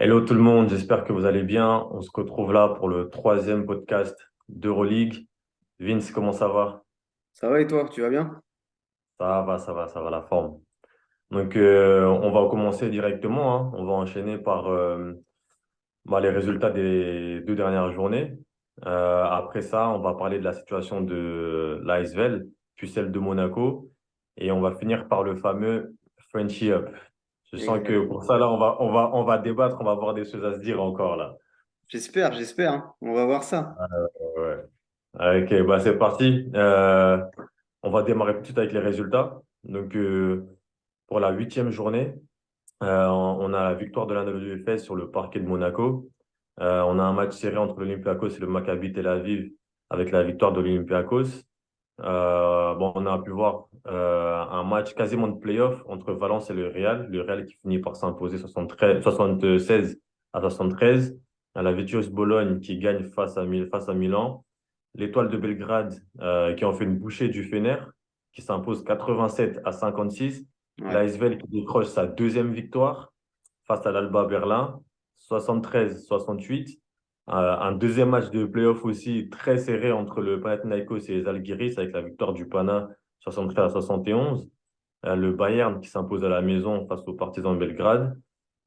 Hello tout le monde, j'espère que vous allez bien. On se retrouve là pour le troisième podcast d'Euroleague. Vince, comment ça va? Ça va et toi, tu vas bien? Ça va, la forme. Donc, on va commencer directement, hein. On va enchaîner par les résultats des deux dernières journées. Après ça, on va parler de la situation de l'ASvel, puis celle de Monaco. Et on va finir par le fameux Frenchy Up. Je sens que pour ça, Exactement. là, on va débattre, on va avoir des choses à se dire encore là. J'espère, hein. On va voir ça. Ouais. Ok, bah c'est parti. On va démarrer tout de suite avec les résultats. Donc, pour la huitième journée, on a la victoire de l'Anadolu Efes sur le parquet de Monaco. On a un match serré entre l'Olympiakos et le Maccabi Tel Aviv avec la victoire de l'Olympiakos. On a pu voir un match quasiment de play-off entre Valence et le Real qui finit par s'imposer 76 à 73. La Virtus Bologne qui gagne face à Milan. L'Étoile de Belgrade qui en fait une bouchée du Fener qui s'impose 87 à 56. Ouais. L'ASvel qui décroche sa deuxième victoire face à l'Alba Berlin, 73-68. Un deuxième match de play-off aussi très serré entre le Panathinaikos et les Žalgiris avec la victoire du Pana 73-71. Le Bayern qui s'impose à la maison face aux Partisans de Belgrade.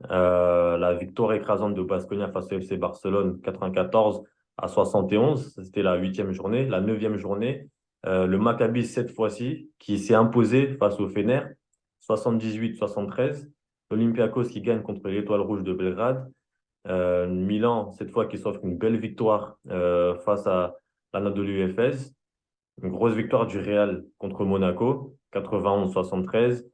La victoire écrasante de Baskonia face au FC Barcelone 94 à 71. C'était la huitième journée. La neuvième journée, le Maccabi cette fois-ci qui s'est imposé face au Fener 78-73. L'Olympiakos qui gagne contre l'Étoile Rouge de Belgrade. Milan, cette fois, qui s'offre une belle victoire face à l'Anadolu Efes. Une grosse victoire du Real contre Monaco, 91-73.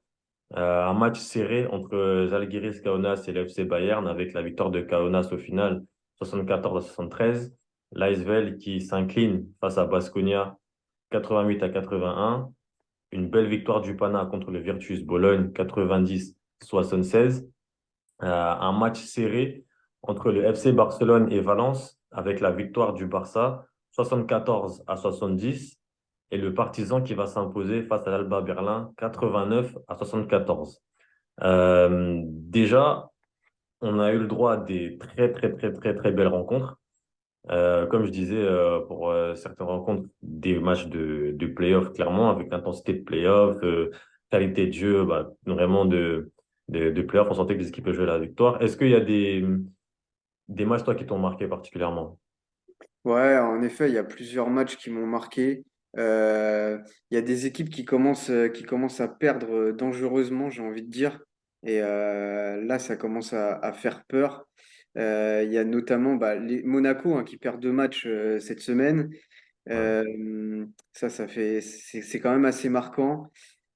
Un match serré entre Žalgiris Kaunas et l'FC Bayern avec la victoire de Kaunas au final, 74-73. L'ASvel qui s'incline face à Baskonia, 88 à 81. Une belle victoire du Pana contre le Virtus Bologne, 90-76. Un match serré entre le FC Barcelone et Valence avec la victoire du Barça 74 à 70 et le Partizan qui va s'imposer face à l'Alba Berlin 89 à 74. Déjà, on a eu le droit à des très très très très très belles rencontres. Comme je disais, pour certaines rencontres, des matchs de play-off, clairement, avec l'intensité de play-off, qualité de jeu, bah, vraiment de play-off, on sentait que les équipes jouaient la victoire. Est-ce qu'il y a des matchs, toi, qui t'ont marqué particulièrement? Ouais, en effet, il y a plusieurs matchs qui m'ont marqué. Il y a des équipes qui commencent à perdre dangereusement, j'ai envie de dire. Et là, ça commence à faire peur. Il y a notamment Monaco, hein, qui perd deux matchs cette semaine. Ouais. C'est quand même assez marquant.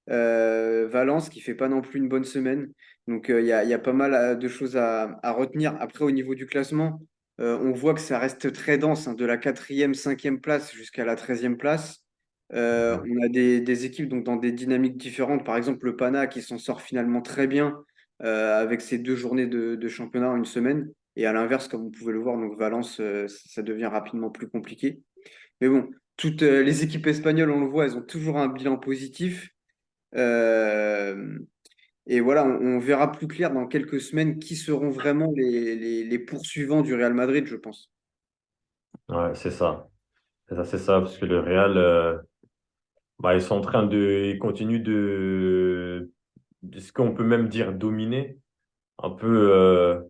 Valence qui fait pas non plus une bonne semaine. Donc il y a pas mal de choses à retenir. Après, au niveau du classement, on voit que ça reste très dense, hein, de la quatrième, cinquième place jusqu'à la 13e place. Mhm. On a des équipes donc, dans des dynamiques différentes. Par exemple, le Pana qui s'en sort finalement très bien avec ses deux journées de championnat en une semaine. Et à l'inverse, comme vous pouvez le voir, donc Valence, ça devient rapidement plus compliqué. Mais bon, toutes les équipes espagnoles, on le voit, elles ont toujours un bilan positif. Euh, et voilà, on verra plus clair dans quelques semaines qui seront vraiment les poursuivants du Real Madrid, je pense. Ouais, c'est ça. C'est ça, parce que le Real, ils sont en train ils continuent de ce qu'on peut même dire dominer un peu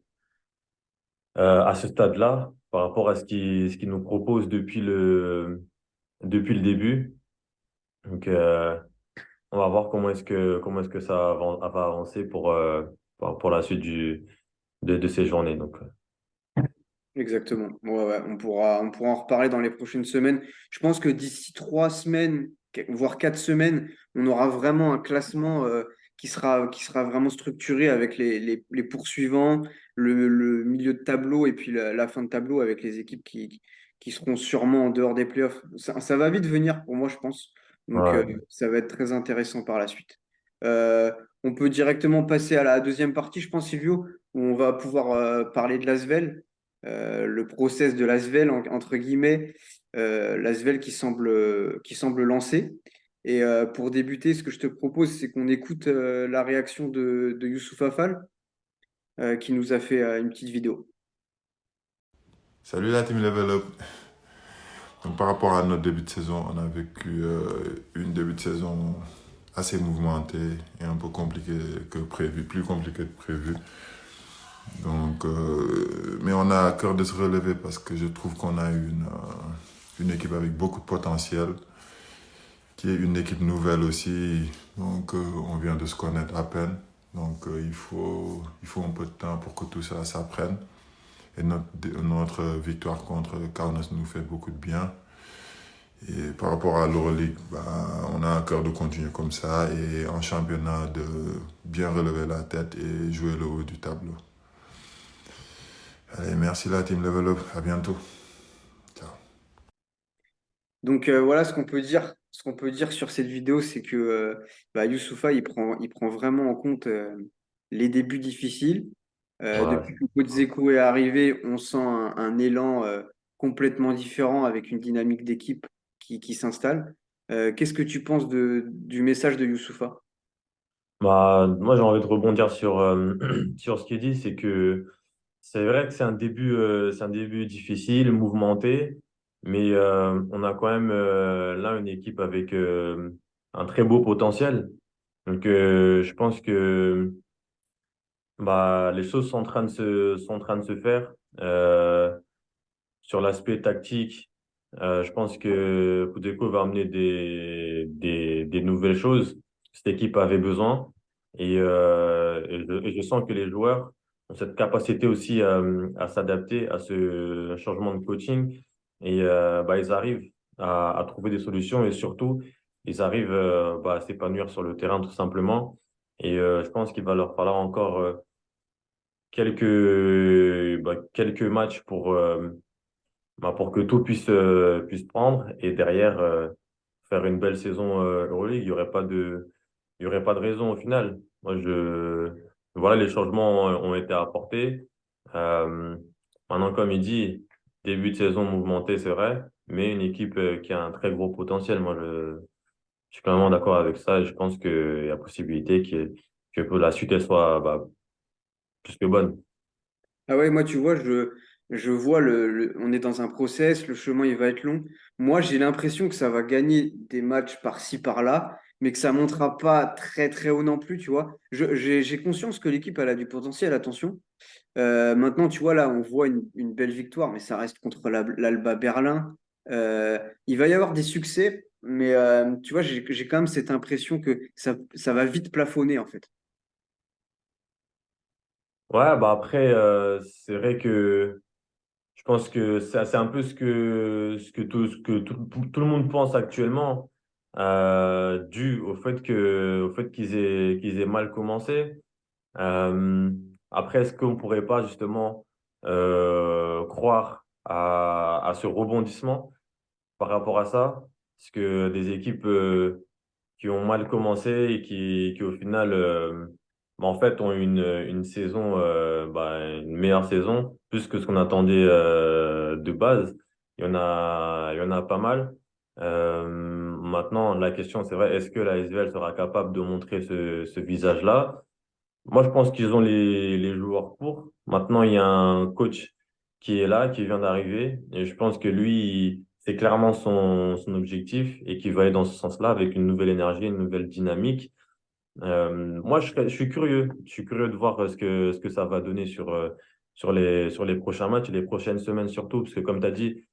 à ce stade-là par rapport à ce qu'ils nous proposent depuis le début. Donc, on va voir comment est-ce que ça va avancer pour la suite de ces journées. Donc, Exactement. Ouais, ouais, on pourra en reparler dans les prochaines semaines. Je pense que d'ici 3 semaines, voire 4 semaines, on aura vraiment un classement qui sera vraiment structuré avec les poursuivants, le milieu de tableau et puis la fin de tableau avec les équipes qui seront sûrement en dehors des playoffs. Ça va vite venir pour moi, je pense. Donc, ouais. ça va être très intéressant par la suite. Euh, on peut directement passer à la deuxième partie, je pense, Silvio, où on va pouvoir parler de l'Asvel, le process de l'Asvel, entre guillemets, l'Asvel qui semble lancer. Et pour débuter, ce que je te propose, c'est qu'on écoute la réaction de Youssouf Afal. qui nous a fait une petite vidéo. Salut la team Level Up. Donc, par rapport à notre début de saison, on a vécu une début de saison assez mouvementée et un peu compliquée que prévu, plus compliquée que prévu. Donc, mais on a à cœur de se relever parce que je trouve qu'on a une équipe avec beaucoup de potentiel, qui est une équipe nouvelle aussi. Donc, on vient de se connaître à peine. Donc, il faut un peu de temps pour que tout ça s'apprenne. Et notre victoire contre Kaunas nous fait beaucoup de bien. Et par rapport à l'Euroleague, bah, on a un cœur de continuer comme ça et en championnat de bien relever la tête et jouer le haut du tableau. Allez, merci la team Level Up. À bientôt. Ciao. Donc voilà ce qu'on peut dire. Ce qu'on peut dire sur cette vidéo, c'est que Youssoupha, il prend vraiment en compte les débuts difficiles. Ouais, Depuis que Podzeko est arrivé, on sent un élan complètement différent avec une dynamique d'équipe qui s'installe. Qu'est-ce que tu penses du message de Youssoupha? bah, moi, j'ai envie de rebondir sur, sur ce qu'il dit, c'est que c'est vrai que c'est un début difficile, mouvementé, mais on a quand même là une équipe avec un très beau potentiel. Donc, je pense que bah, les choses sont en train de se faire. Sur l'aspect tactique, je pense que Poudeko va amener des nouvelles choses. Cette équipe avait besoin. Et je sens que les joueurs ont cette capacité aussi à s'adapter à ce changement de coaching. Et bah, ils arrivent à trouver des solutions et surtout, ils arrivent bah, à s'épanouir sur le terrain tout simplement. Et je pense qu'il va leur falloir encore quelques matchs bah, pour que tout puisse prendre et derrière faire une belle saison Euroleague. Il y aurait pas de raison au final. Voilà, les changements ont été apportés. Euh, Maintenant, comme il dit, début de saison mouvementé, c'est vrai, mais une équipe qui a un très gros potentiel. Je suis quand même d'accord avec ça et je pense qu'il y a possibilité que la suite elle soit bah, plus que bonne. Ah ouais, moi, tu vois, je vois on est dans un process, le chemin, il va être long. Moi, j'ai l'impression que ça va gagner des matchs par-ci, par-là, mais que ça montera pas très, très haut non plus, tu vois. J'ai conscience que l'équipe, elle a du potentiel, attention. Maintenant, tu vois, là, on voit une belle victoire, mais ça reste contre l'Alba Berlin. Il va y avoir des succès, mais tu vois, j'ai quand même cette impression que ça va vite plafonner, en fait. Ouais, bah après, c'est vrai que je pense que c'est un peu ce que tout le monde pense actuellement, dû au fait qu'ils aient mal commencé. Euh, Après, est-ce qu'on pourrait pas justement croire à ce rebondissement par rapport à ça? Parce que des équipes qui ont mal commencé et qui au final, bah, en fait, ont une saison, bah, une meilleure saison, plus que ce qu'on attendait de base. Il y en a pas mal. Maintenant, la question, c'est vrai, est-ce que la SVL sera capable de montrer ce visage-là? Moi, je pense qu'ils ont les joueurs pour. Maintenant, il y a un coach qui est là, qui vient d'arriver. Et je pense que lui, c'est clairement son objectif et qu'il va aller dans ce sens-là avec une nouvelle énergie, une nouvelle dynamique. Moi, je suis curieux. Je suis curieux de voir ce que ça va donner sur les prochains matchs et les prochaines semaines surtout. Parce que comme tu as dit,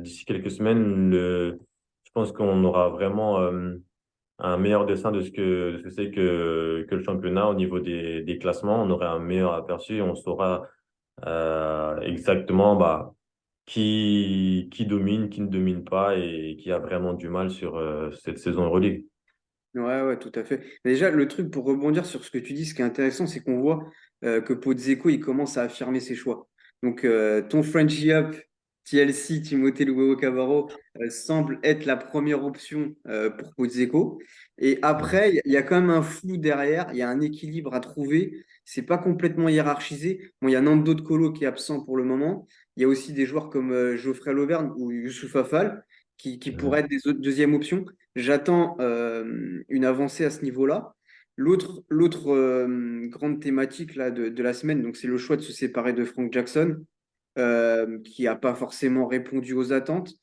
d'ici quelques semaines, je pense qu'on aura vraiment un meilleur dessin de ce que c'est que le championnat au niveau des classements. On aurait un meilleur aperçu et on saura exactement bah, qui domine, qui ne domine pas et qui a vraiment du mal sur cette saison Euroleague. Ouais, ouais, tout à fait. Mais déjà, le truc pour rebondir sur ce que tu dis, ce qui est intéressant, c'est qu'on voit que Podzeko, il commence à affirmer ses choix. Donc, ton Frenchie Up, TLC, Timothée Luwawu-Cabarrot, semble être la première option pour Podzeko. Et après, il y a quand même un flou derrière, il y a un équilibre à trouver. C'est pas complètement hiérarchisé. Bon, il y a Nando De Colo qui est absent pour le moment. Il y a aussi des joueurs comme Geoffrey Lauvergne ou Youssouf Afal qui pourraient être des deuxièmes options. J'attends une avancée à ce niveau-là. L'autre grande thématique là, de la semaine, donc c'est le choix de se séparer de Frank Jackson, qui n'a pas forcément répondu aux attentes.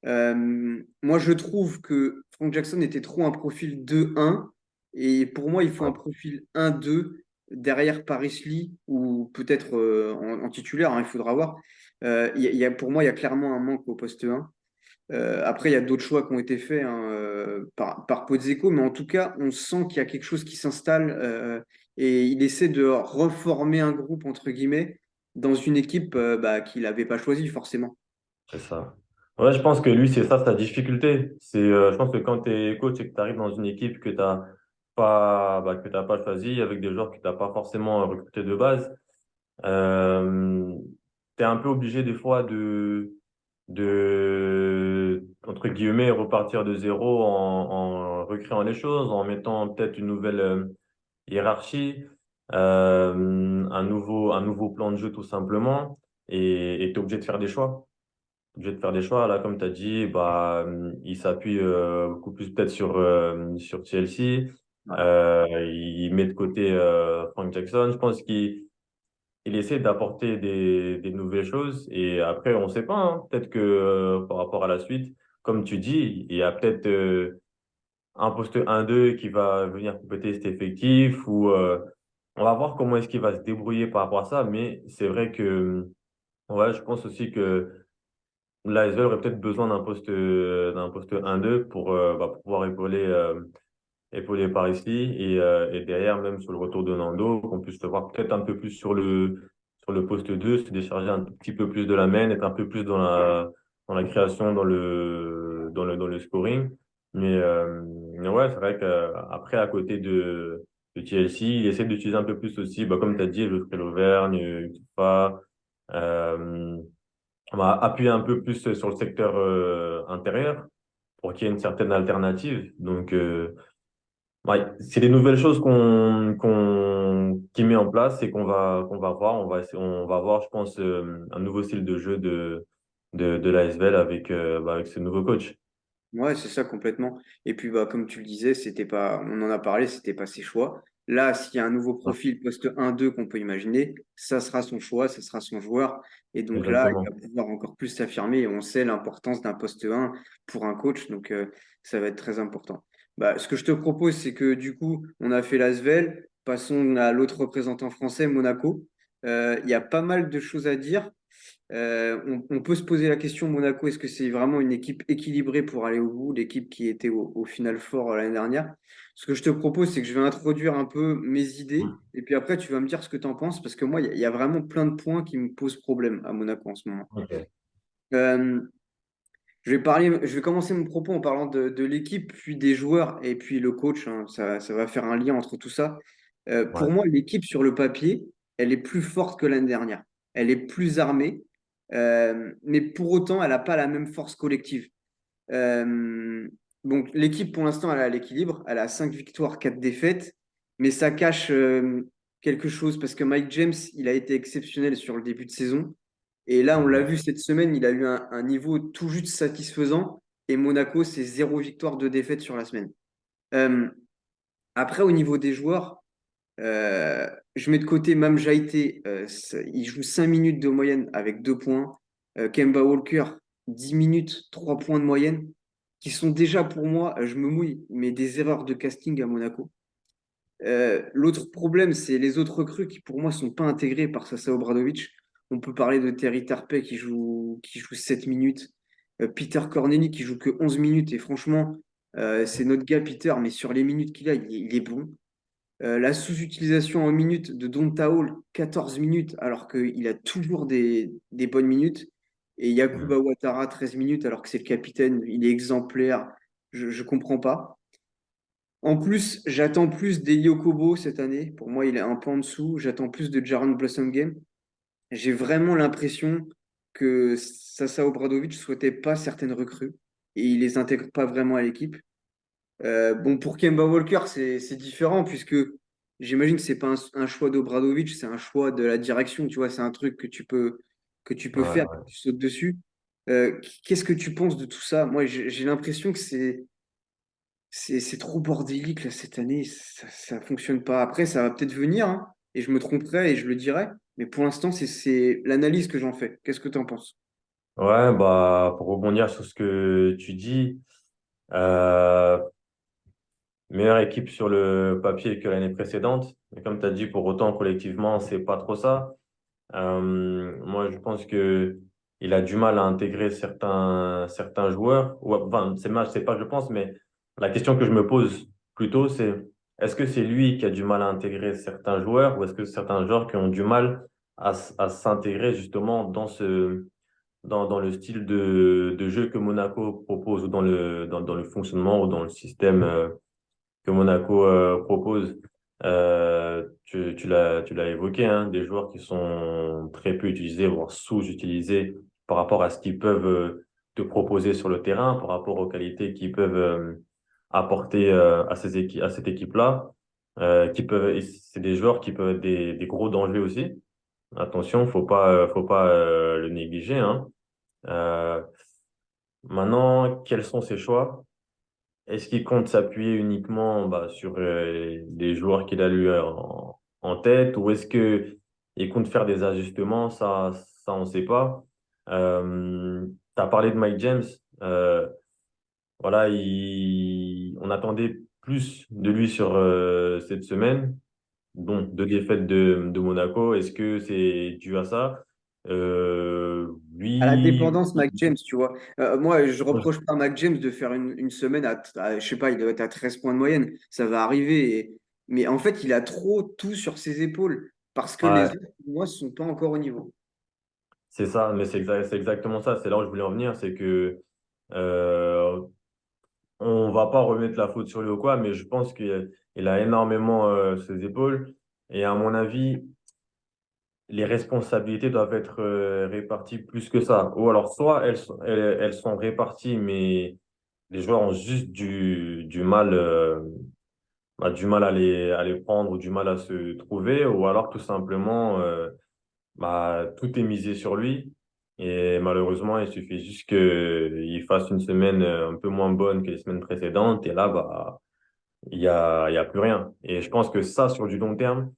Moi, je trouve que Frank Jackson était trop un profil 2-1. Et pour moi, il faut un Ouais, profil 1-2 derrière Paris Lee ou peut-être en titulaire, hein, il faudra voir. Pour moi, il y a clairement un manque au poste 1. Après, il y a d'autres choix qui ont été faits hein, par Pozzecco, mais en tout cas, on sent qu'il y a quelque chose qui s'installe et il essaie de reformer un groupe, entre guillemets, dans une équipe qu'il n'avait pas choisie forcément. c'est ça. Ouais, je pense que lui, c'est ça sa difficulté. Je pense que quand tu es coach et que tu arrives dans une équipe que t'as pas choisi, avec des joueurs que tu n'as pas forcément recrutés de base, tu es un peu obligé des fois entre guillemets, repartir de zéro en recréant les choses, en mettant peut-être une nouvelle hiérarchie, un nouveau plan de jeu tout simplement, et tu es obligé de faire des choix. Obligé de faire des choix. Là, comme tu as dit, il s'appuie beaucoup plus peut-être sur Chelsea. Ouais. Il met de côté Frank Jackson. Je pense qu'il essaie d'apporter des nouvelles choses. Et après, on ne sait pas. Hein. Peut-être que par rapport à la suite, comme tu dis, il y a peut-être un poste 1-2 qui va venir compléter cet effectif. Ou on va voir comment est-ce qu'il va se débrouiller par rapport à ça. Mais c'est vrai que ouais, je pense aussi que l'ASV aurait peut-être besoin d'un poste 1-2 pour pouvoir épauler Paris et derrière, même sur le retour de Nando, qu'on puisse le voir peut-être un peu plus sur le poste 2 se décharger un tout petit peu plus de la main, être un peu plus dans la création, dans le scoring. Mais ouais, c'est vrai qu'après, à côté de TLC, il essaie d'utiliser un peu plus aussi, comme tu as dit, le L'Auvergne, Tufa, on va appuyer un peu plus sur le secteur intérieur pour qu'il y ait une certaine alternative. Donc, ouais, c'est des nouvelles choses qu'il met en place et qu'on va voir. On va voir, je pense, un nouveau style de jeu de l'ASVEL avec ce nouveau coach. Ouais, c'est ça complètement. Et puis, comme tu le disais, c'était pas, on en a parlé, c'était pas ses choix. Là, s'il y a un nouveau profil poste 1-2 qu'on peut imaginer, ça sera son choix, ça sera son joueur. Et donc là, il Exactement. va pouvoir encore plus s'affirmer. Et on sait l'importance d'un poste 1 pour un coach. Donc, ça va être très important. Ce que je te propose, c'est que du coup, on a fait l'ASVEL. Passons à l'autre représentant français, Monaco. Il y a pas mal de choses à dire. On peut se poser la question, Monaco, est-ce que c'est vraiment une équipe équilibrée pour aller au bout, l'équipe qui était au Final Four l'année dernière? Ce que je te propose, c'est que je vais introduire un peu mes idées, et puis après, tu vas me dire ce que tu en penses, parce que moi, il y a vraiment plein de points qui me posent problème à Monaco en ce moment. Ok. Euh, je vais commencer mon propos en parlant de l'équipe, puis des joueurs, et puis le coach, hein. Ça va faire un lien entre tout ça. Pour Ouais. moi, l'équipe sur le papier, elle est plus forte que l'année dernière. Elle est plus armée, mais pour autant, elle n'a pas la même force collective. Euh, donc, l'équipe, pour l'instant, elle a l'équilibre. Elle a 5 victoires, 4 défaites, mais ça cache quelque chose parce que Mike James, il a été exceptionnel sur le début de saison. Et là, on l'a Mhm. vu cette semaine, il a eu un niveau tout juste satisfaisant. Et Monaco, c'est 0 victoire, 2 défaites sur la semaine. Euh, Après, au niveau des joueurs, je mets de côté Mam Jaité, il joue 5 minutes de moyenne avec 2 points. Kemba Walker, 10 minutes, 3 points de moyenne, qui sont déjà pour moi, je me mouille, mais des erreurs de casting à Monaco. L'autre problème, c'est les autres recrues qui pour moi sont pas intégrées par Sasa Obradovic. On peut parler de Terry Tarpey qui joue 7 minutes, Peter Corneli qui joue que 11 minutes et franchement, c'est notre gars Peter, mais sur les minutes qu'il a, il est bon. La sous-utilisation en minutes de Donta Hall, 14 minutes, alors qu'il a toujours des bonnes minutes. Et Mhm. Yakuba Ouattara, 13 minutes, alors que c'est le capitaine, il est exemplaire. Je ne comprends pas. En plus, j'attends plus d'Elio Kobo cette année. Pour moi, il est un peu en dessous. J'attends plus de Jaron Blossom Game. J'ai vraiment l'impression que Sasa Obradovic souhaitait pas certaines recrues et il les intègre pas vraiment à l'équipe. Bon, pour Kemba Walker, c'est différent puisque j'imagine que c'est pas un choix d'Obradovic, c'est un choix de la direction. Tu vois, c'est un truc que tu peux Ouais, faire, ouais. tu sautes dessus. Qu'est-ce que tu penses de tout ça? Moi, j'ai l'impression que c'est trop bordélique là, cette année, ça fonctionne pas. Après, ça va peut-être venir, hein, et je me tromperai et je le dirai, mais pour l'instant, c'est l'analyse que j'en fais. Qu'est-ce que tu en penses? Ouais, bah, pour rebondir sur ce que tu dis, euh, meilleure équipe sur le papier que l'année précédente. Mais comme tu as dit, pour autant, collectivement, c'est pas trop ça. Moi, je pense que il a du mal à intégrer certains joueurs. Ou, enfin, c'est pas, je pense, mais la question que je me pose plutôt, c'est est-ce que c'est lui qui a du mal à intégrer certains joueurs ou est-ce que certains joueurs qui ont du mal à s'intégrer justement dans le style de jeu que Monaco propose ou dans le fonctionnement ou dans le système que Monaco propose. Tu l'as évoqué, hein, des joueurs qui sont très peu utilisés, voire sous-utilisés par rapport à ce qu'ils peuvent te proposer sur le terrain, par rapport aux qualités qu'ils peuvent apporter à cette équipe-là. Et c'est des joueurs qui peuvent être des gros dangers aussi. Attention, faut pas le négliger, hein. Euh, Maintenant, quels sont ses choix? Est-ce qu'il compte s'appuyer uniquement bah, sur les joueurs qu'il a lui en tête ou est-ce que il compte faire des ajustements? Ça on ne sait pas. Tu as parlé de Mike James. Euh, voilà, on attendait plus de lui sur cette semaine. Bon, deux défaites de Monaco. Est-ce que c'est dû à ça? À la Oui. dépendance, Mac James, tu vois. Moi, je reproche pas à Mac James de faire une semaine je sais pas, il doit être à 13 points de moyenne. Ça va arriver. Mais en fait, il a trop tout sur ses épaules parce que les Ouais, autres, pour moi, ne sont pas encore au niveau. c'est ça, mais c'est exactement ça. C'est là où je voulais en venir, c'est que euh, on va pas remettre la faute sur lui ou quoi, mais je pense qu'il a énormément ses épaules. Et à mon avis, les responsabilités doivent être réparties plus que ça. Ou alors, soit elles sont réparties, mais les joueurs ont juste du mal à les prendre ou du mal à se trouver, ou alors tout simplement, bah, tout est misé sur lui. Et malheureusement, il suffit juste qu'il fasse une semaine un peu moins bonne que les semaines précédentes. Et là, bah, il y a plus rien. Et je pense que ça, sur du long terme,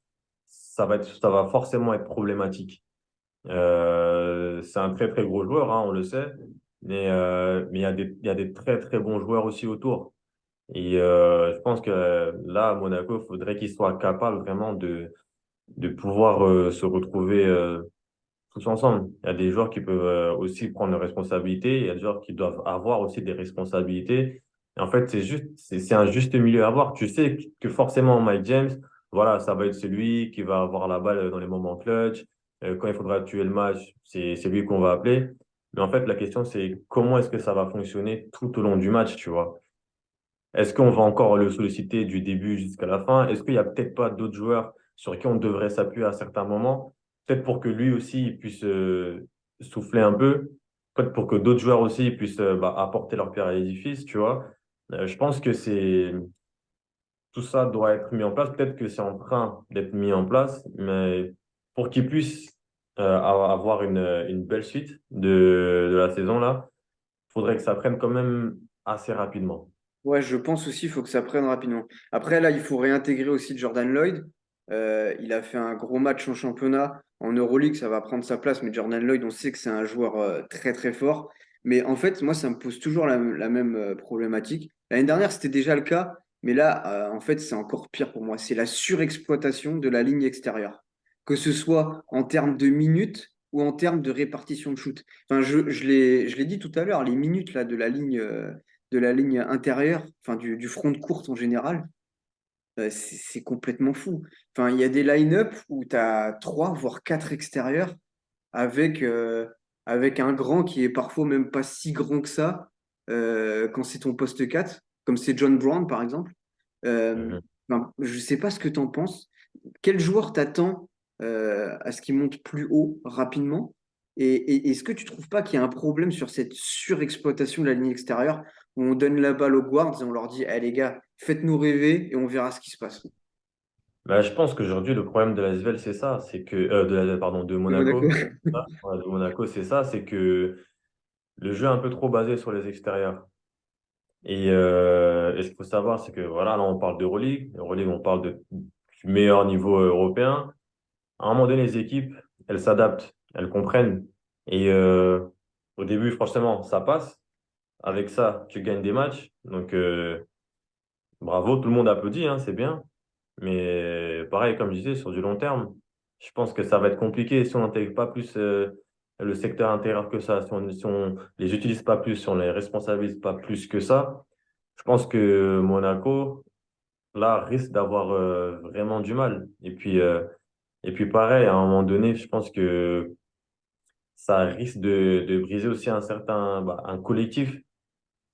ça va forcément être problématique. C'est un très, très gros joueur, hein, on le sait. Mais il y a des très, très bons joueurs aussi autour. Et je pense que là, à Monaco, il faudrait qu'il soit capable vraiment de pouvoir se retrouver tous ensemble. Il y a des joueurs qui peuvent aussi prendre leurs responsabilités. Il y a des joueurs qui doivent avoir aussi des responsabilités. Et en fait, c'est un juste milieu à avoir. Tu sais que forcément, Mike James, voilà, ça va être celui qui va avoir la balle dans les moments clutch. Quand il faudra tuer le match, c'est lui qu'on va appeler. Mais en fait, la question, c'est comment est-ce que ça va fonctionner tout au long du match, tu vois? Est-ce qu'on va encore le solliciter du début jusqu'à la fin? Est-ce qu'il n'y a peut-être pas d'autres joueurs sur qui on devrait s'appuyer à certains moments? Peut-être pour que lui aussi il puisse souffler un peu. Peut-être pour que d'autres joueurs aussi puissent bah, apporter leur pierre à l'édifice, tu vois. Je pense que tout ça doit être mis en place. Peut-être que c'est en train d'être mis en place, mais pour qu'il puisse avoir une belle suite de la saison là, il faudrait que ça prenne quand même assez rapidement. Ouais, je pense aussi qu'il faut que ça prenne rapidement. Après, là, il faut réintégrer aussi Jordan Lloyd. Il a fait un gros match en championnat. En Euroleague, ça va prendre sa place. Mais Jordan Lloyd, on sait que c'est un joueur très, très fort. Mais en fait, moi, ça me pose toujours la même problématique. L'année dernière, c'était déjà le cas. Mais là, en fait, c'est encore pire pour moi. C'est la surexploitation de la ligne extérieure. Que ce soit en termes de minutes ou en termes de répartition de shoot. Enfin, je l'ai dit tout à l'heure, les minutes là, de la ligne intérieure, enfin du front de courte en général, c'est complètement fou. Enfin, il y a des line-up où tu as trois, voire quatre extérieurs avec, avec un grand qui est parfois même pas si grand que ça quand c'est ton poste 4 comme c'est John Brown par exemple. Euh, Mhm. enfin, je sais pas ce que tu en penses. Quel joueur t'attend à ce qu'il monte plus haut rapidement? Et est-ce que tu trouves pas qu'il y a un problème sur cette surexploitation de la ligne extérieure où on donne la balle aux guards et on leur dit, eh les gars, faites-nous rêver et on verra ce qui se passe. Bah, je pense qu'aujourd'hui, le problème de la l'ASVEL, c'est ça, c'est que, pardon, de De Monaco. Monaco, ouais, de Monaco, c'est ça, c'est que le jeu est un peu trop basé sur les extérieurs. Et ce qu'il faut savoir, c'est que voilà, là, on parle d'Euroleague. Euroleague, on parle du meilleur niveau européen. À un moment donné, les équipes, elles s'adaptent, elles comprennent. Et au début, franchement, ça passe. Avec ça, tu gagnes des matchs. Donc, bravo, tout le monde applaudit, hein, c'est bien. Mais pareil, comme je disais, sur du long terme, je pense que ça va être compliqué si on n'intègre pas plus le secteur intérieur que ça, si on les utilise pas plus, si on les responsabilise pas plus que ça. Je pense que Monaco, là, risque d'avoir vraiment du mal. Et puis pareil, à un moment donné, je pense que ça risque de briser aussi un collectif,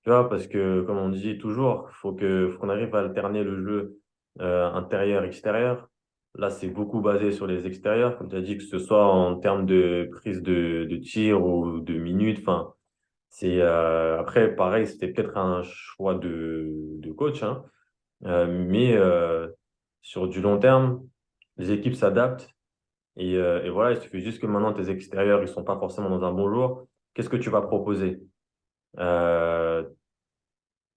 tu vois, parce que, comme on dit toujours, faut qu'on arrive à alterner le jeu intérieur-extérieur. Là, c'est beaucoup basé sur les extérieurs, comme tu as dit, que ce soit en termes de prise de tir ou de minutes. Enfin, après, pareil, c'était peut-être un choix de coach, hein. Mais sur du long terme, les équipes s'adaptent. Et voilà, il suffit juste que maintenant tes extérieurs, ils sont pas forcément dans un bon jour. Qu'est-ce que tu vas proposer? Euh,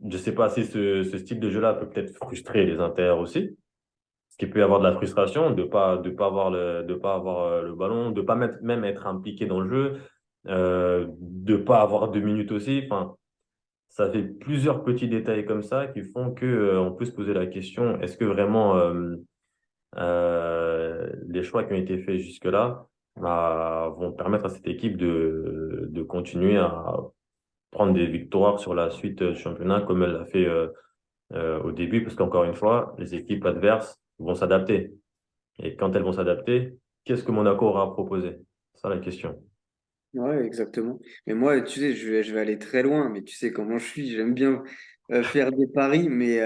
je sais pas si ce style de jeu-là peut peut-être frustrer les intérieurs aussi. Parce qu'il peut y avoir de la frustration de pas avoir le ballon, de pas même être impliqué dans le jeu, de pas avoir 2 minutes aussi. Enfin, ça fait plusieurs petits détails comme ça qui font que, on peut se poser la question, est-ce que vraiment les choix qui ont été faits jusque-là vont permettre à cette équipe de continuer à prendre des victoires sur la suite du championnat comme elle l'a fait au début, parce qu'encore une fois, les équipes adverses vont s'adapter. Et quand elles vont s'adapter, qu'est-ce que Monaco aura à proposer? C'est ça la question. Ouais, exactement. Mais moi, tu sais, je vais aller très loin, mais tu sais comment je suis, j'aime bien faire des paris, mais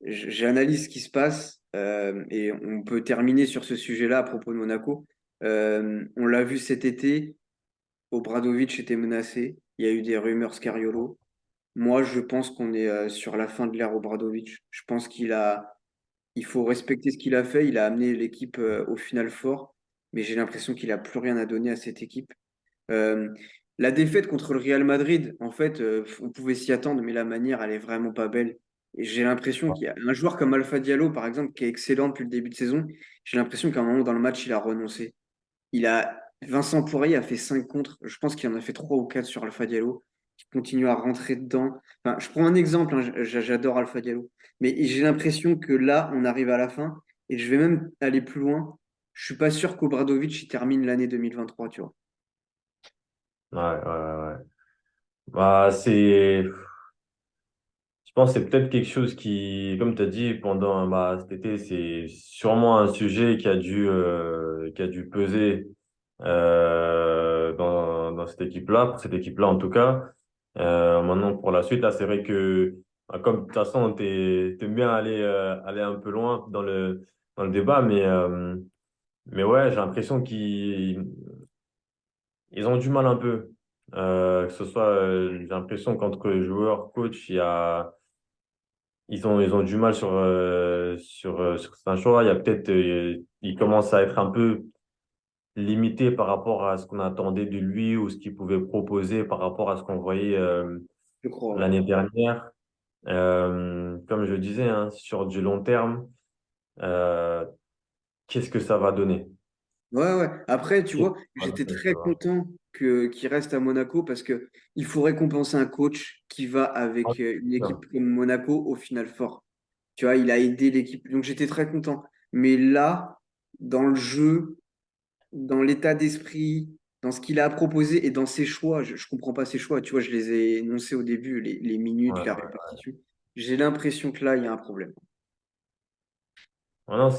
j'analyse ce qui se passe et on peut terminer sur ce sujet-là à propos de Monaco. On l'a vu cet été, Obradovic était menacé, il y a eu des rumeurs Scariolo. Moi, je pense qu'on est sur la fin de l'ère Obradovic. Je pense il faut respecter ce qu'il a fait. Il a amené l'équipe au final fort, mais j'ai l'impression qu'il a plus rien à donner à cette équipe. Euh, la défaite contre le Real Madrid, en fait, on pouvait s'y attendre, mais la manière, elle est vraiment pas belle. Et j'ai l'impression qu'il y a un joueur comme Alpha Diallo, par exemple, qui est excellent depuis le début de saison. J'ai l'impression qu'à un moment dans le match, il a renoncé. Vincent Poirier a fait 5 contre. Je pense qu'il en a fait 3 ou 4 sur Alpha Diallo, qui continue à rentrer dedans. Enfin, je prends un exemple, hein, j'adore Alpha Diallo. Mais j'ai l'impression que là, on arrive à la fin. Et je vais même aller plus loin. Je suis pas sûr qu'Obradovic il termine l'année 2023, tu vois. Ouais, ouais, ouais. Je pense que c'est peut-être quelque chose qui, comme tu as dit, pendant cet été, c'est sûrement un sujet qui a dû peser dans cette équipe-là, pour cette équipe-là en tout cas. Maintenant, pour la suite, là, c'est vrai que, comme de toute façon, t'aimes bien aller un peu loin dans le débat, mais ouais, j'ai l'impression qu'ils ont du mal un peu. Que ce soit, j'ai l'impression qu'entre joueurs, coach, ils ont du mal sur certains choix. Il y a peut-être, il commence à être un peu limité par rapport à ce qu'on attendait de lui ou ce qu'il pouvait proposer par rapport à ce qu'on voyait Je crois, ouais. l'année dernière. Comme je disais, hein, sur du long terme, euh, qu'est-ce que ça va donner? Ouais, ouais. Après, tu Qu'est-ce que vois, ça va j'étais donner, très tu vois? content qu'il reste à Monaco parce que il faut récompenser un coach qui va avec une équipe comme Monaco au final fort. Tu vois, il a aidé l'équipe. Donc j'étais très content. Mais là, dans le jeu, dans l'état d'esprit, dans ce qu'il a proposé et dans ses choix, je comprends pas ses choix. Tu vois, je les ai énoncés au début, les minutes, Ouais, la ouais. répartition. J'ai l'impression que là, il y a un problème. Ouais, non,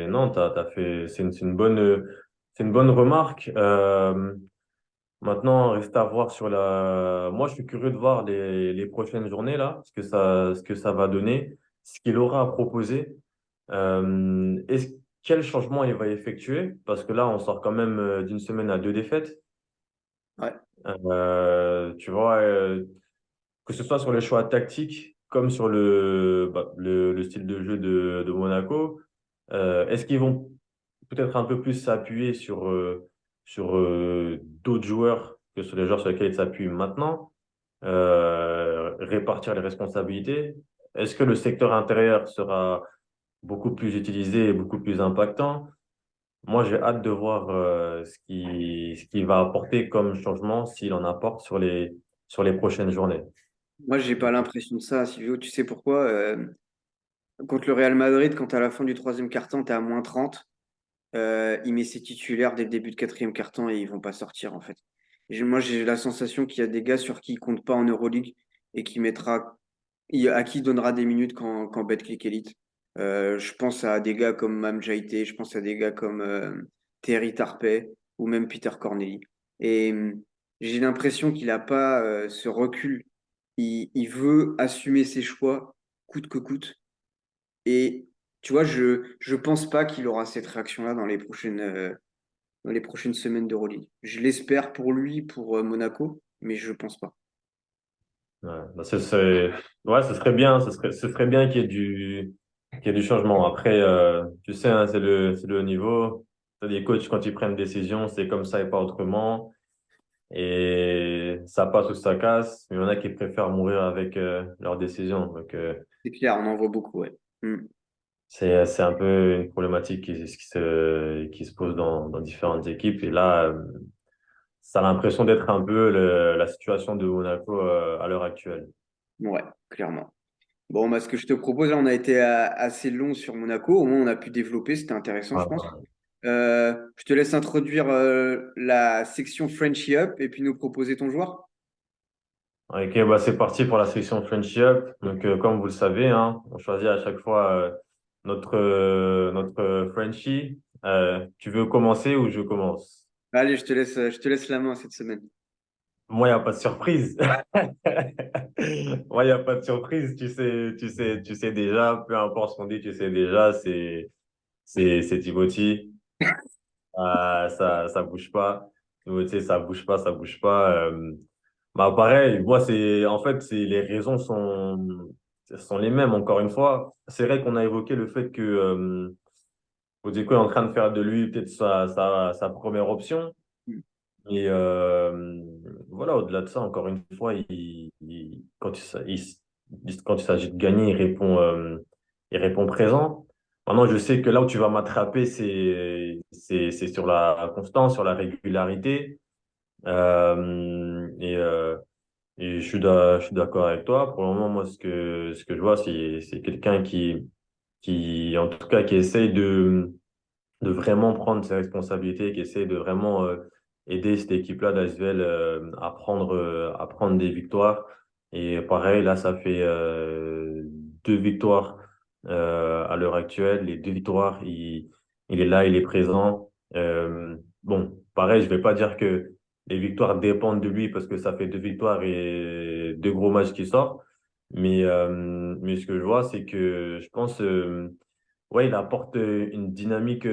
non, t'as fait, c'est une bonne remarque. Maintenant, reste à voir moi, je suis curieux de voir les prochaines journées là, ce que ça va donner, ce qu'il aura à proposer. Quel changement il va effectuer? Parce que là, on sort quand même d'une semaine à 2 défaites. Ouais. Tu vois, que ce soit sur les choix tactiques comme sur le style de jeu de Monaco, est-ce qu'ils vont peut-être un peu plus s'appuyer sur d'autres joueurs que sur les joueurs sur lesquels ils s'appuient maintenant? répartir les responsabilités? Est-ce que le secteur intérieur sera beaucoup plus utilisé et beaucoup plus impactant? Moi, j'ai hâte de voir ce qu'il va apporter comme changement, s'il en apporte sur les prochaines journées. Moi, j'ai pas l'impression de ça, Silvio. Tu sais pourquoi? Contre le Real Madrid, quand à la fin du troisième quart-temps, tu es à -30, il met ses titulaires dès le début de quatrième quart-temps et ils vont pas sortir, en fait. Moi, j'ai la sensation qu'il y a des gars sur qui il compte pas en Euroleague et à qui il donnera des minutes quand Betclic Elite. Je pense à des gars comme Mam Jaité, je pense à des gars comme Terry Tarpey ou même Peter Corneli. Et j'ai l'impression qu'il n'a pas ce recul. Il veut assumer ses choix coûte que coûte. Et tu vois, je pense pas qu'il aura cette réaction-là dans les prochaines semaines d'Euroleague. Je l'espère pour lui, pour Monaco, mais je pense pas. Ouais, bah, ouais, ce serait bien qu'il y ait du changement. Après, tu sais, hein, c'est le haut niveau. Les coachs, quand ils prennent une décision, c'est comme ça et pas autrement. Et ça passe ou ça casse. Mais il y en a qui préfèrent mourir avec leur décision. Donc, C'est clair, on en voit beaucoup, ouais. c'est un peu une problématique qui se pose dans différentes équipes. Et là, ça a l'impression d'être un peu la situation de Monaco à l'heure actuelle. Ouais, clairement. Bon, bah, ce que je te propose, là, on a été assez long sur Monaco. Au moins, on a pu développer. C'était intéressant, je pense. Je te laisse introduire la section Frenchy Up et puis nous proposer ton joueur. Ok, bah c'est parti pour la section Friendship. Donc, comme vous le savez, hein, on choisit à chaque fois notre Frenchie. Tu veux commencer ou je commence? Allez, je te laisse la main cette semaine. Moi, il n'y a pas de surprise. Moi, il n'y a pas de surprise. Tu sais déjà, peu importe ce qu'on dit, tu sais déjà, c'est Djibouti. Ça bouge pas. Djibouti, ça bouge pas, ça bouge pas. Bah pareil, moi en fait les raisons sont les mêmes encore une fois. C'est vrai qu'on a évoqué le fait que Odeko est en train de faire de lui peut-être sa première option. Et voilà, au-delà de ça, encore une fois, quand il s'agit de gagner, il répond présent. Maintenant, je sais que là où tu vas m'attraper, c'est sur la constance, sur la régularité. Et je suis d'accord avec toi. Pour le moment, moi, ce que je vois, c'est quelqu'un en tout cas, qui essaye de vraiment prendre ses responsabilités, qui essaye de vraiment aider cette équipe-là d'Asvel à prendre des victoires. Et pareil, là, ça fait deux victoires à l'heure actuelle. Les deux victoires, il est là, il est présent. Bon, pareil, je vais pas dire que les victoires dépendent de lui parce que ça fait deux victoires et deux gros matchs qui sortent. Mais ce que je vois, c'est que je pense ouais, il apporte une dynamique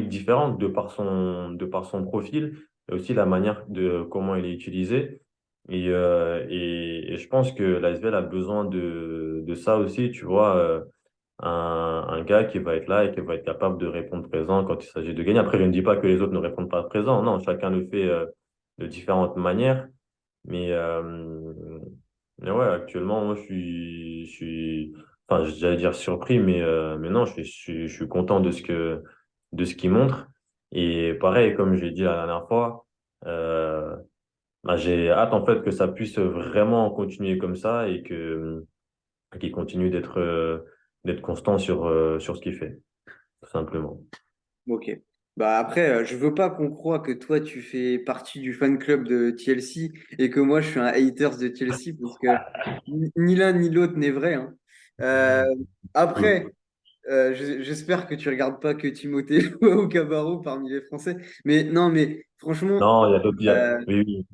différente de par son profil et aussi la manière de comment il est utilisé. Et je pense que l'ASVEL a besoin de ça aussi, tu vois, un gars qui va être là et qui va être capable de répondre présent quand il s'agit de gagner. Après, je ne dis pas que les autres ne répondent pas présent, non, chacun le fait de différentes manières. Mais, euh, mais ouais, actuellement, moi, enfin, j'allais dire surpris, mais non, je suis content de ce qu'il montre. Et pareil, comme j'ai dit la dernière fois, euh, bah, j'ai hâte, en fait, que ça puisse vraiment continuer comme ça et qu'il continue d'être constant sur ce qu'il fait, tout simplement. Ok. Bah après, je veux pas qu'on croie que toi, tu fais partie du fan club de Chelsea et que moi, je suis un haters de Chelsea parce que ni l'un ni l'autre n'est vrai, hein. Euh, après, j'espère que tu regardes pas que Timothée ou Cabarro parmi les Français. Mais non, mais franchement, Non, il y a d'autres, euh, oui, oui.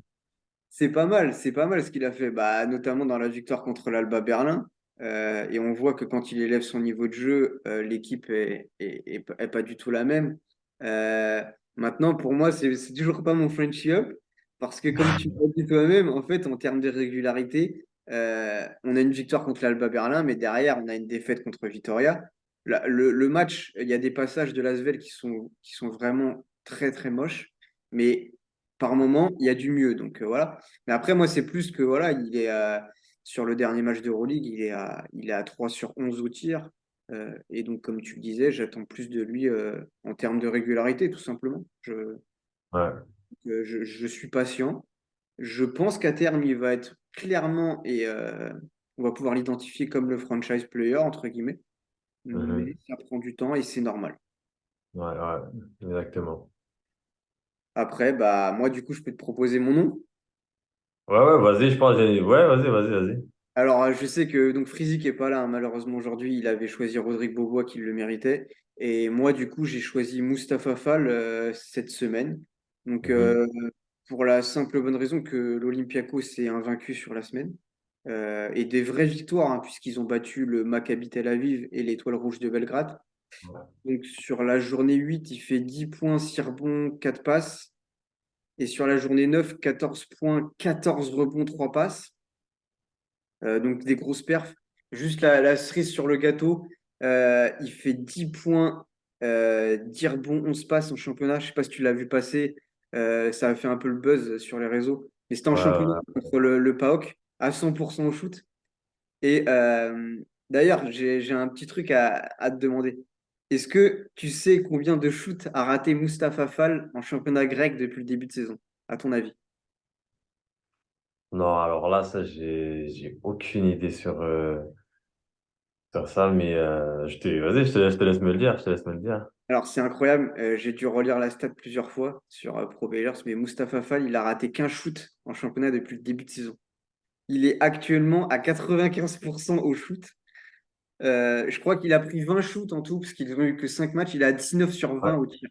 c'est pas mal ce qu'il a fait, bah, notamment dans la victoire contre l'Alba Berlin. Et on voit que quand il élève son niveau de jeu, l'équipe est pas du tout la même. Euh, Maintenant, pour moi, c'est toujours pas mon Frenchy Up, parce que comme tu l'as dit toi-même, en fait, en termes de régularité, on a une victoire contre l'Alba Berlin, mais derrière, on a une défaite contre Vitoria. Le match, il y a des passages de l'Asvel qui sont vraiment très, très moches, mais par moment, il y a du mieux. Donc voilà. Mais après, moi, c'est plus que voilà, sur le dernier match d'Euroleague, il est à 3 sur 11 au tir. Et donc, comme tu le disais, j'attends plus de lui en termes de régularité, tout simplement. Ouais. Je suis patient. Je pense qu'à terme, il va être clairement et on va pouvoir l'identifier comme le franchise player, entre guillemets. Mais Mhm. ça prend du temps et c'est normal. Ouais, ouais, exactement. Après, bah, moi, du coup, je peux te proposer mon nom. Ouais, ouais, vas-y, je pense, ouais, vas-y. Alors, je sais que donc Frizik est pas là, hein, malheureusement aujourd'hui. Il avait choisi Rodrigue Bobois qui le méritait. Et moi, du coup, j'ai choisi Mustapha Fall cette semaine. Donc, Mhm. pour la simple bonne raison que l'Olympiakos est invaincu sur la semaine. Et des vraies victoires, hein, puisqu'ils ont battu le Maccabi Tel Aviv et l'Étoile Rouge de Belgrade. Donc, sur la journée 8, il fait 10 points, 6 rebonds, 4 passes. Et sur la journée 9, 14 points, 14 rebonds, 3 passes. Donc des grosses perfs. Juste la cerise sur le gâteau, il fait 10 points, 10 rebonds, 11 passes en championnat. Je ne sais pas si tu l'as vu passer, ça a fait un peu le buzz sur les réseaux. Mais c'était en Ouais, championnat ouais. contre le PAOK à 100% au shoot. Et d'ailleurs, j'ai un petit truc à te demander. Est-ce que tu sais combien de shoots a raté Mustapha Fall en championnat grec depuis le début de saison, à ton avis? Non, alors là, ça, j'ai aucune idée sur ça, mais vas-y, je te laisse me le dire, je te laisse me le dire. Alors, c'est incroyable. J'ai dû relire la stat plusieurs fois sur Pro Baylors, mais Mustapha Fall, il a raté qu'un shoot en championnat depuis le début de saison. Il est actuellement à 95% au shoot. Je crois qu'il a pris 20 shoots en tout, parce qu'ils n'ont eu que 5 matchs. Il est à 19 sur Ouais. 20 au tir.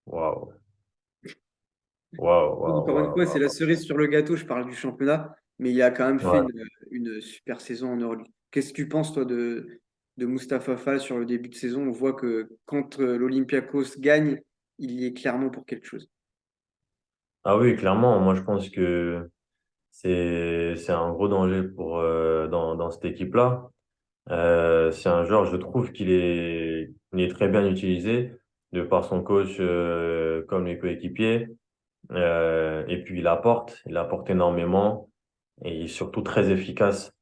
Waouh, waouh, waouh, Encore une waouh, fois, c'est la waouh. cerise sur le gâteau. Je parle du championnat, mais il a quand même fait Ouais. une super saison en Euroleague. Qu'est-ce que tu penses, toi, de Mustapha Fall sur le début de saison? On voit que quand l'Olympiakos gagne, il y est clairement pour quelque chose. Ah oui, clairement, moi, je pense que c'est un gros danger dans cette équipe-là. C'est un joueur, je trouve il est très bien utilisé de par son coach comme les coéquipiers. Et puis il apporte énormément et il est surtout très efficace.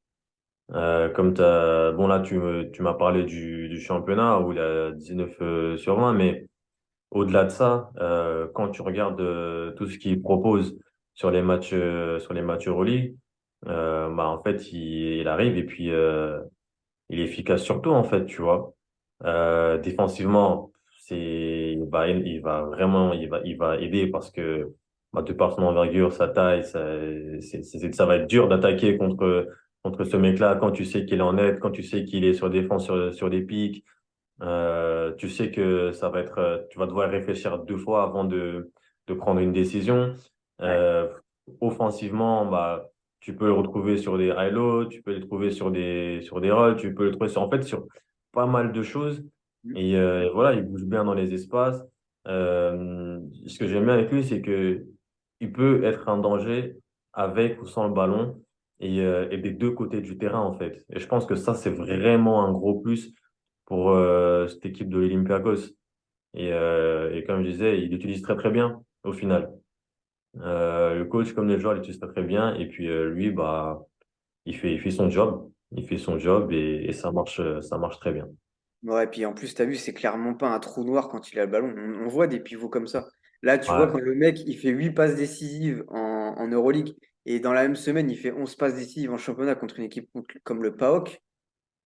Bon là tu m'as parlé du championnat où il a 19 sur 20, mais au-delà de ça, quand tu regardes tout ce qu'il propose sur les matchs Euroleague, bah en fait il arrive et puis il est efficace surtout en fait, tu vois. Défensivement, il va aider parce que bah, de par son envergure, sa taille, ça va être dur d'attaquer contre ce mec-là quand tu sais qu'il est en net, quand tu sais qu'il est sur défense sur des pics. Tu sais que tu vas devoir réfléchir deux fois avant de prendre une décision. Ouais. Euh, Offensivement, bah, tu peux le retrouver sur des high-low, tu peux le trouver sur des rolls, tu peux le trouver sur pas mal de choses. Et voilà, il bouge bien dans les espaces. Ce que j'aime bien avec lui, c'est que il peut être un danger avec ou sans le ballon et des deux côtés du terrain, en fait. Et je pense que ça, c'est vraiment un gros plus pour cette équipe de l'Olympiakos. Et comme je disais, il l'utilise très très bien au final. Le coach comme les joueurs l'utilisent très très bien. Et puis lui, bah, il fait son job. Il fait son job et ça marche très bien. Ouais, puis en plus, tu as vu, c'est clairement pas un trou noir quand il a le ballon. On voit des pivots comme ça. Là, tu vois, Ouais, quand le mec, il fait 8 passes décisives en Euroleague et dans la même semaine, il fait 11 passes décisives en championnat contre une équipe comme le PAOK,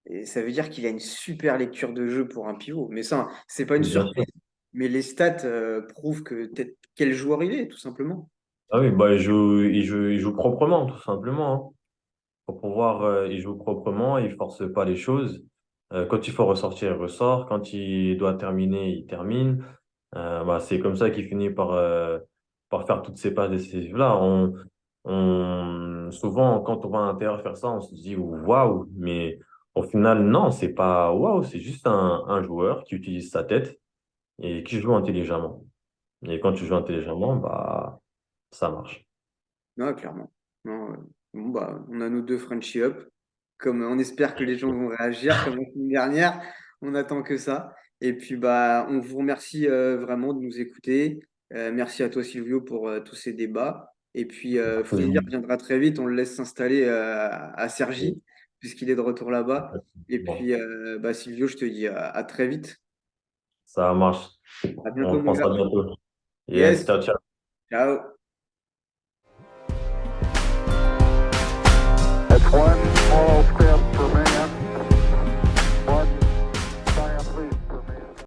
et ça veut dire qu'il a une super lecture de jeu pour un pivot. Mais ça, c'est pas une bien sûr. surprise. Mais les stats prouvent que peut-être quel joueur il est, tout simplement. Ah oui, bah, il joue proprement, tout simplement, hein. Pour pouvoir, il joue proprement, il force pas les choses. Quand il faut ressortir, il ressort. Quand il doit terminer, il termine. Bah, c'est comme ça qu'il finit par faire toutes ces passes décisives-là. Souvent, quand on voit un intérieur faire ça, on se dit waouh, mais au final, non, c'est pas waouh, c'est juste un joueur qui utilise sa tête et qui joue intelligemment. Et quand tu joues intelligemment, bah, ça marche. Non, clairement. Non, bon, bah, on a nos deux Frenchie Up. Comme on espère que les gens vont réagir comme la semaine dernière, on attend que ça. Et puis bah on vous remercie vraiment de nous écouter. Merci à toi, Silvio, pour tous ces débats. Et puis, Fournier viendra très vite. On le laisse s'installer à Cergy, puisqu'il est de retour là-bas. Et Bon, puis, bah, Silvio, je te dis à très vite. ça marche. À On bientôt, mon reprend ça gars. bientôt. Yes, Yes, ciao, ciao. ciao.